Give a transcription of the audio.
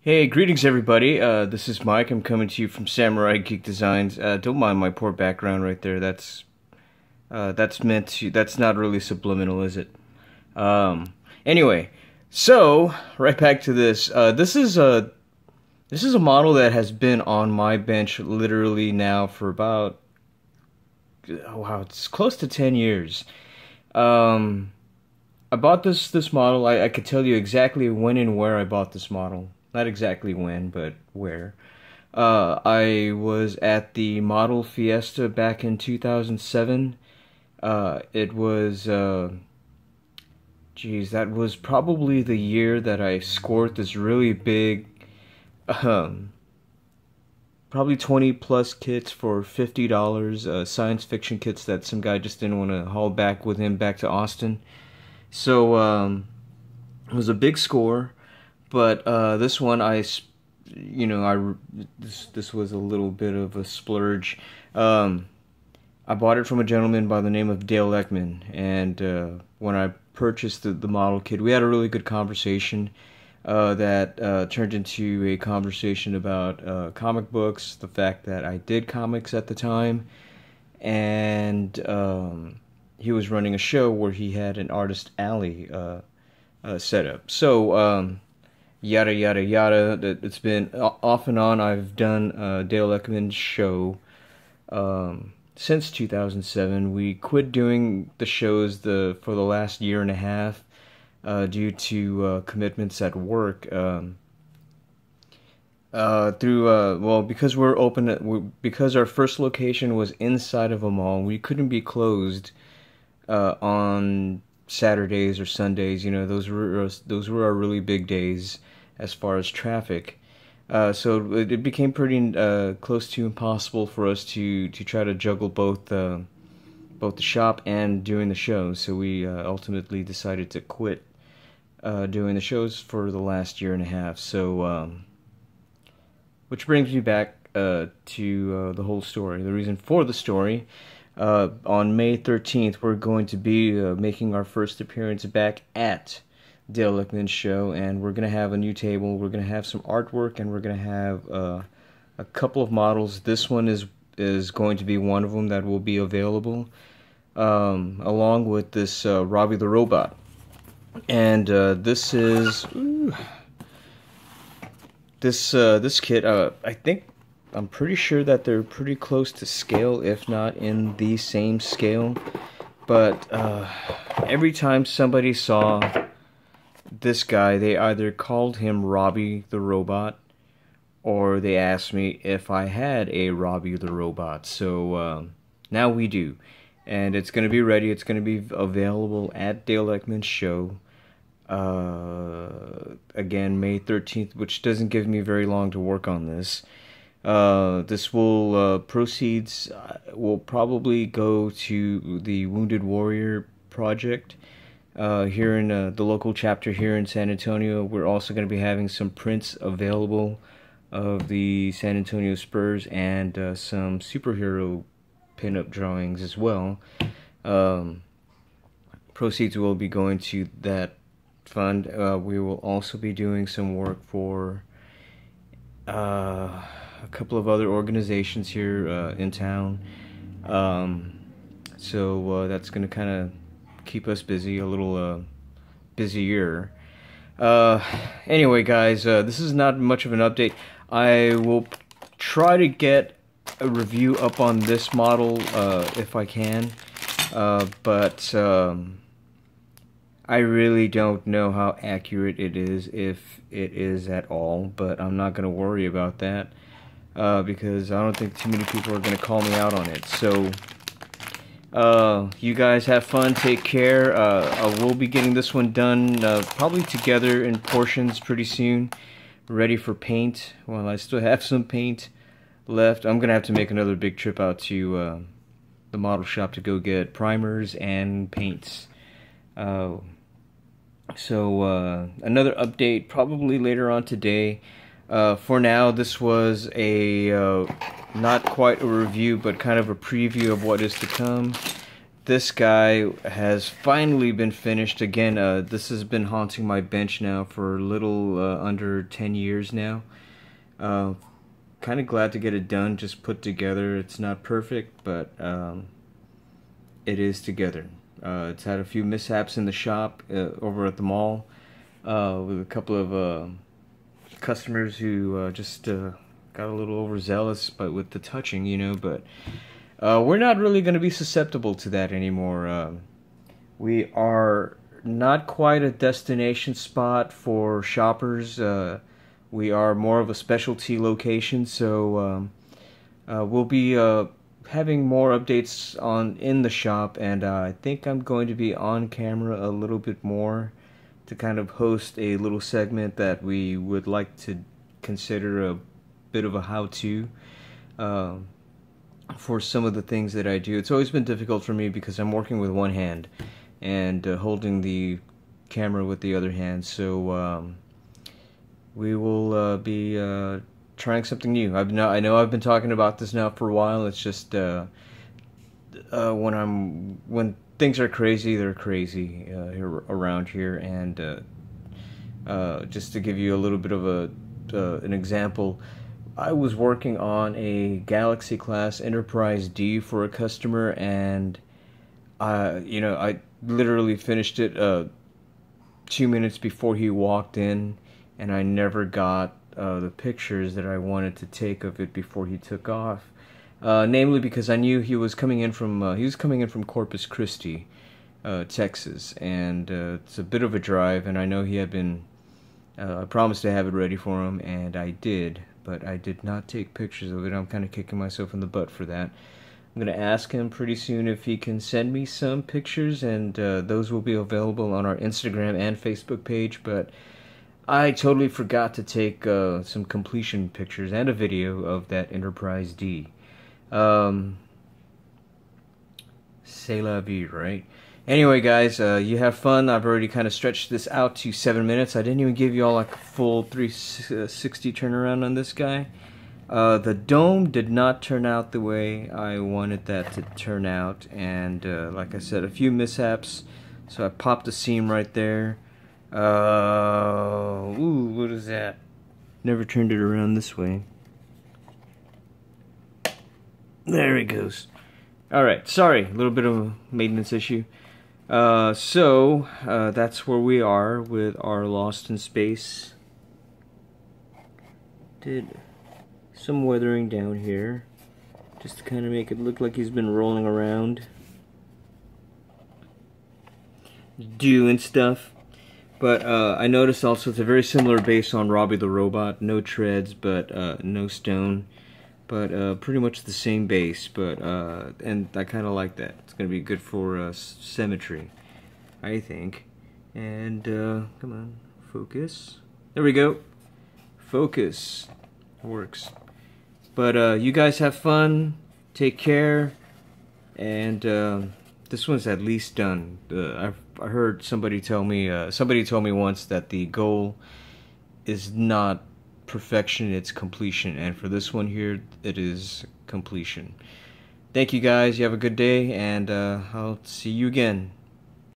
Hey, greetings everybody. This is Mike. I'm coming to you from Samurai Geek Designs. Don't mind my poor background right there. That's meant to. That's not really subliminal, is it? Anyway, so right back to this. This is a model that has been on my bench literally now for about, oh wow, it's close to 10 years. Um, I bought this model. I could tell you exactly when and where I bought this model. Not exactly when, but where. I was at the Model Fiesta back in 2007. It was, geez, that was probably the year that I scored this really big, um, probably 20 plus kits for $50, science fiction kits that some guy just didn't want to haul back with him back to Austin. So, it was a big score. But this one, this was a little bit of a splurge. I bought it from a gentleman by the name of Dale Ekman, and when I purchased the model kit, we had a really good conversation that turned into a conversation about comic books, the fact that I did comics at the time, and he was running a show where he had an artist alley set up. So. Yada yada yada. It's been off and on. I've done Dale Ekman's show since 2007. We quit doing the shows for the last year and a half due to commitments at work. Because we're open, because our first location was inside of a mall, we couldn't be closed on Saturdays or Sundays. You know, those were our really big days as far as traffic. So it became pretty close to impossible for us to try to juggle both the shop and doing the shows. So we ultimately decided to quit doing the shows for the last year and a half. So which brings me back to the whole story. The reason for the story. On May 13th, we're going to be making our first appearance back at Dale Ekman's show, and we're going to have a new table, we're going to have some artwork, and we're going to have a couple of models. This one is going to be one of them that will be available, along with this Robbie the Robot. And this is... this kit, I'm pretty sure that they're pretty close to scale, if not in the same scale. But every time somebody saw this guy, they either called him Robbie the Robot, or they asked me if I had a Robbie the Robot. So now we do. And it's going to be ready. It's going to be available at Dale Ekman's show. Again, May 13th, which doesn't give me very long to work on this. This will proceeds will probably go to the Wounded Warrior Project here in the local chapter here in San Antonio. We're also going to be having some prints available of the San Antonio Spurs and some superhero pinup drawings as well. Proceeds will be going to that fund. We will also be doing some work for a couple of other organizations here in town. So that's going to kind of keep us busy, a little busier. Anyway, guys, this is not much of an update. I will try to get a review up on this model if I can, but I really don't know how accurate it is, if it is at all, but I'm not going to worry about that. Because I don't think too many people are going to call me out on it. So, you guys have fun, take care. I will be getting this one done probably together in portions pretty soon. Ready for paint. Well, I still have some paint left. I'm going to have to make another big trip out to the model shop to go get primers and paints. So, another update probably later on today. For now, this was a not quite a review, but kind of a preview of what is to come. this guy has finally been finished again. This has been haunting my bench now for a little under 10 years now. Kind of glad to get it done, just put together. It's not perfect, but it is together. It's had a few mishaps in the shop over at the mall with a couple of customers who just got a little overzealous, but with the touching, you know. But we're not really going to be susceptible to that anymore. We are not quite a destination spot for shoppers. We are more of a specialty location, so we'll be having more updates in the shop, and I think I'm going to be on camera a little bit more to kind of host a little segment that we would like to consider a bit of a how-to for some of the things that I do. It's always been difficult for me because I'm working with one hand and holding the camera with the other hand, so we will be trying something new. I know I've been talking about this now for a while. It's just when things are crazy, they're crazy around here. And just to give you a little bit of an example, I was working on a Galaxy class Enterprise D for a customer, and I literally finished it 2 minutes before he walked in, and I never got the pictures that I wanted to take of it before he took off. Namely because I knew he was coming in from Corpus Christi, Texas, and it's a bit of a drive, and I know he had been. I promised to have it ready for him, and I did, but I did not take pictures of it. I'm kind of kicking myself in the butt for that. I'm going to ask him pretty soon if he can send me some pictures, and those will be available on our Instagram and Facebook page, but I totally forgot to take some completion pictures and a video of that Enterprise D. C'est la vie, right? Anyway, guys, you have fun. I've already kind of stretched this out to 7 minutes. I didn't even give you all like a full 360 turnaround on this guy. The dome did not turn out the way I wanted that to turn out, and like I said, a few mishaps. So I popped a seam right there. Ooh, what is that? Never turned it around this way. There it goes. Alright, sorry, a little bit of a maintenance issue. So that's where we are with our Lost in Space. Did some weathering down here, just to kind of make it look like he's been rolling around, doing stuff. But I noticed also it's a very similar base on Robbie the Robot. No treads, but no stone. But pretty much the same base. But and I kind of like that. It's going to be good for symmetry, I think. And come on, focus. There we go. Focus. Works. But you guys have fun. Take care. And this one's at least done. I heard somebody tell me once that the goal is not perfection, it's completion, and for this one here it is completion. Thank you guys, you have a good day, and I'll see you again.